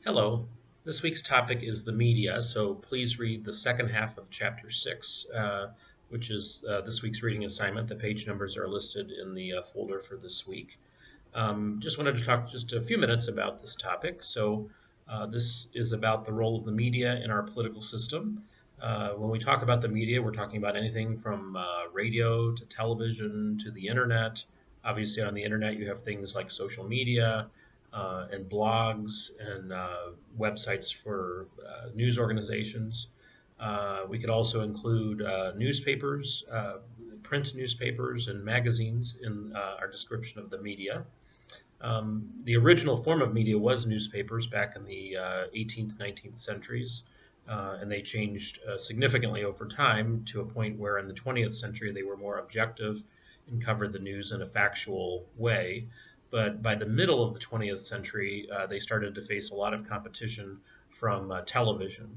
Hello. This week's topic is the media, so please read the second half of Chapter 6, which is this week's reading assignment. The page numbers are listed in the folder for this week. Just wanted to talk just a few minutes about this topic. This is about the role of the media in our political system. When we talk about the media, we're talking about anything from radio to television to the internet. Obviously, on the internet, you have things like social media, and blogs and websites for news organizations. We could also include newspapers, print newspapers, and magazines in our description of the media. The original form of media was newspapers back in the 18th, 19th centuries, and they changed significantly over time to a point where in the 20th century they were more objective and covered the news in a factual way. But by the middle of the 20th century, they started to face a lot of competition from television.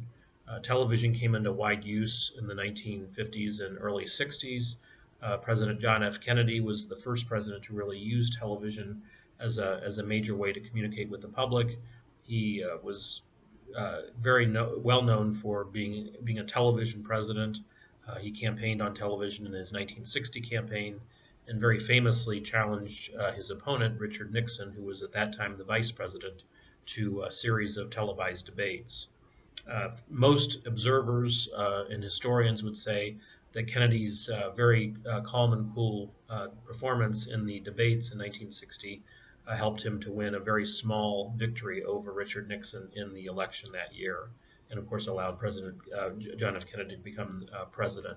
Television came into wide use in the 1950s and early 60s. President John F. Kennedy was the first president to really use television as a major way to communicate with the public. He was very well known for being a television president. He campaigned on television in his 1960 campaign and very famously challenged his opponent, Richard Nixon, who was at that time the vice president, to a series of televised debates. Most observers and historians would say that Kennedy's very calm and cool performance in the debates in 1960 helped him to win a very small victory over Richard Nixon in the election that year, and of course allowed President John F. Kennedy to become president.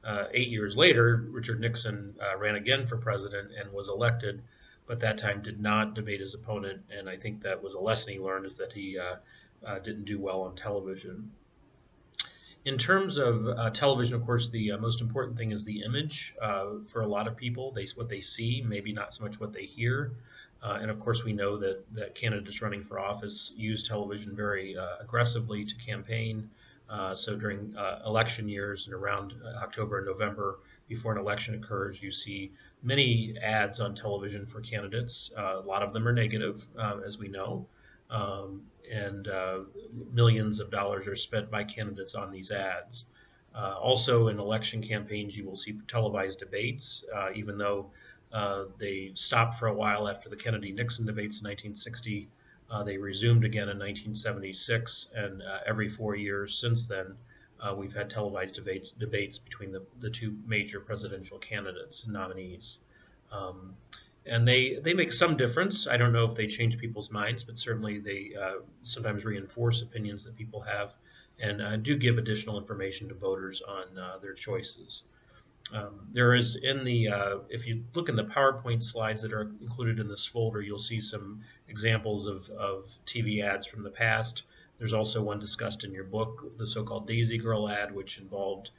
8 years later, Richard Nixon ran again for president and was elected, but that time did not debate his opponent, and I think that was a lesson he learned, is that he didn't do well on television. In terms of television, of course, the most important thing is the image for a lot of people. What they see, maybe not so much what they hear. And of course, we know that candidates running for office use television very aggressively to campaign. So during election years and around October and November, before an election occurs, you see many ads on television for candidates. A lot of them are negative, as we know, and millions of dollars are spent by candidates on these ads. Also, in election campaigns, you will see televised debates, even though they stopped for a while after the Kennedy-Nixon debates in 1960. They resumed again in 1976, and every 4 years since then, we've had televised debates between the two major presidential candidates and nominees. And they make some difference. I don't know if they change people's minds, but certainly they sometimes reinforce opinions that people have, and do give additional information to voters on their choices. There is if you look in the PowerPoint slides that are included in this folder, you'll see some examples of TV ads from the past. There's also one discussed in your book, the so-called Daisy Girl ad, which involved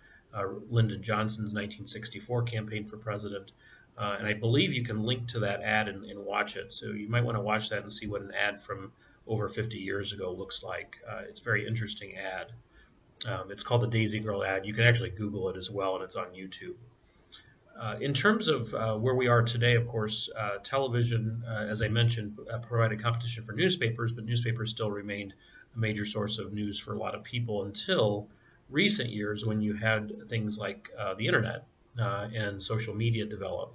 Lyndon Johnson's 1964 campaign for president. And I believe you can link to that ad and watch it. So you might want to watch that and see what an ad from over 50 years ago looks like. It's a very interesting ad. It's called the Daisy Girl ad. You can actually Google it as well, and it's on YouTube. In terms of where we are today, of course, television, as I mentioned, provided competition for newspapers, but newspapers still remained a major source of news for a lot of people until recent years, when you had things like the internet and social media develop.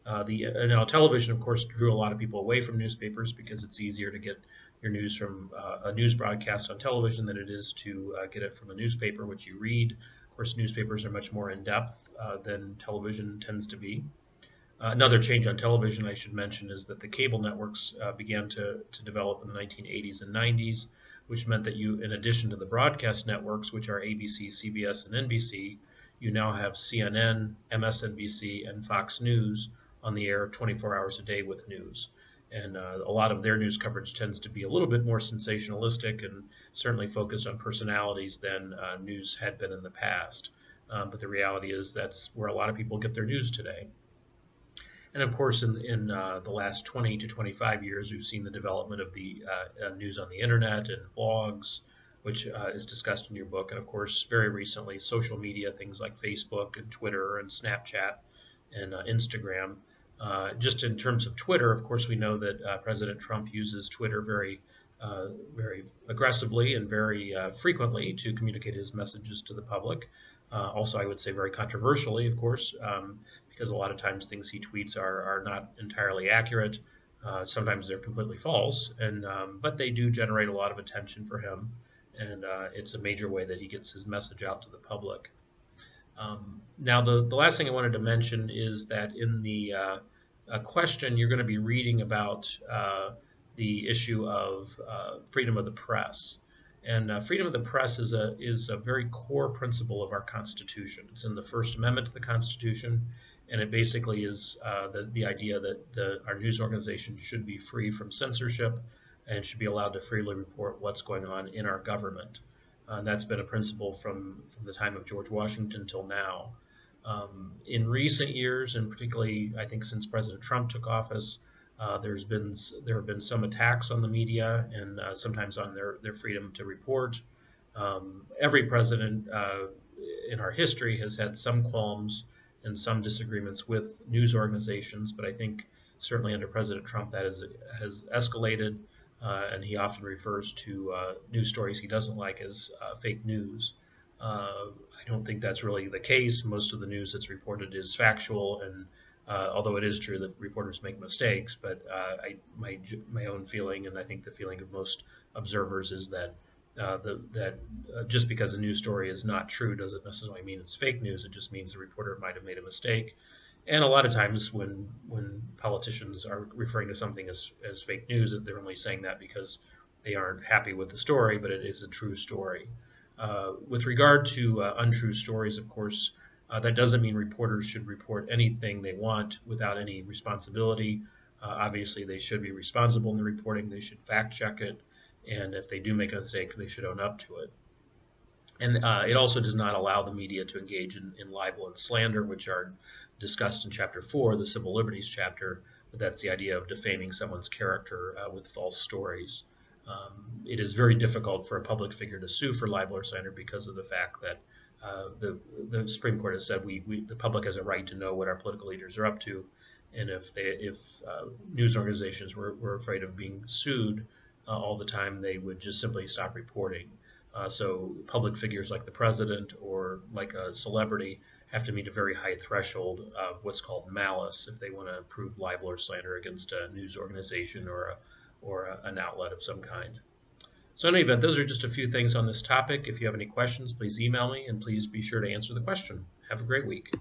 Now, television, of course, drew a lot of people away from newspapers because it's easier to get your news from a news broadcast on television than it is to get it from a newspaper, which you read. Of course, newspapers are much more in-depth than television tends to be. Another change on television I should mention is that the cable networks began to develop in the 1980s and 90s, which meant that you, in addition to the broadcast networks, which are ABC, CBS, and NBC, you now have CNN, MSNBC, and Fox News on the air 24 hours a day with news. And a lot of their news coverage tends to be a little bit more sensationalistic and certainly focused on personalities than news had been in the past. But the reality is that's where a lot of people get their news today. And of course, in the last 20 to 25 years, we've seen the development of the news on the internet and blogs, which is discussed in your book. And of course, very recently, social media, things like Facebook and Twitter and Snapchat and Instagram. Just in terms of Twitter, of course, we know that President Trump uses Twitter very very aggressively and very frequently to communicate his messages to the public. Also, I would say very controversially, of course, because a lot of times things he tweets are not entirely accurate. Sometimes they're completely false, but they do generate a lot of attention for him, and it's a major way that he gets his message out to the public. Now, the last thing I wanted to mention is that in the question, you're going to be reading about the issue of freedom of the press. And freedom of the press is a very core principle of our Constitution. It's in the First Amendment to the Constitution, and it basically is the idea that our news organization should be free from censorship and should be allowed to freely report what's going on in our government. That's been a principle from the time of George Washington till now. In recent years, and particularly I think since President Trump took office, there have been some attacks on the media and sometimes on their freedom to report. Every president in our history has had some qualms and some disagreements with news organizations, but I think certainly under President Trump that has escalated, and he often refers to news stories he doesn't like as fake news. I don't think that's really the case. Most of the news that's reported is factual, and although it is true that reporters make mistakes, but my own feeling, and I think the feeling of most observers, is that just because a news story is not true doesn't necessarily mean it's fake news. It just means the reporter might have made a mistake. And a lot of times when politicians are referring to something as fake news, they're only saying that because they aren't happy with the story, but it is a true story. With regard to untrue stories, of course, that doesn't mean reporters should report anything they want without any responsibility. Obviously, they should be responsible in the reporting. They should fact check it. And if they do make a mistake, they should own up to it. And it also does not allow the media to engage in libel and slander, which are discussed in Chapter 4, the Civil Liberties chapter. But that's the idea of defaming someone's character with false stories. It is very difficult for a public figure to sue for libel or slander because of the fact that the Supreme Court has said the public has a right to know what our political leaders are up to, and if news organizations were afraid of being sued all the time, they would just simply stop reporting. So public figures like the president or like a celebrity have to meet a very high threshold of what's called malice if they want to prove libel or slander against a news organization or an outlet of some kind. So in any event, those are just a few things on this topic. If you have any questions, please email me, and please be sure to answer the question. Have a great week.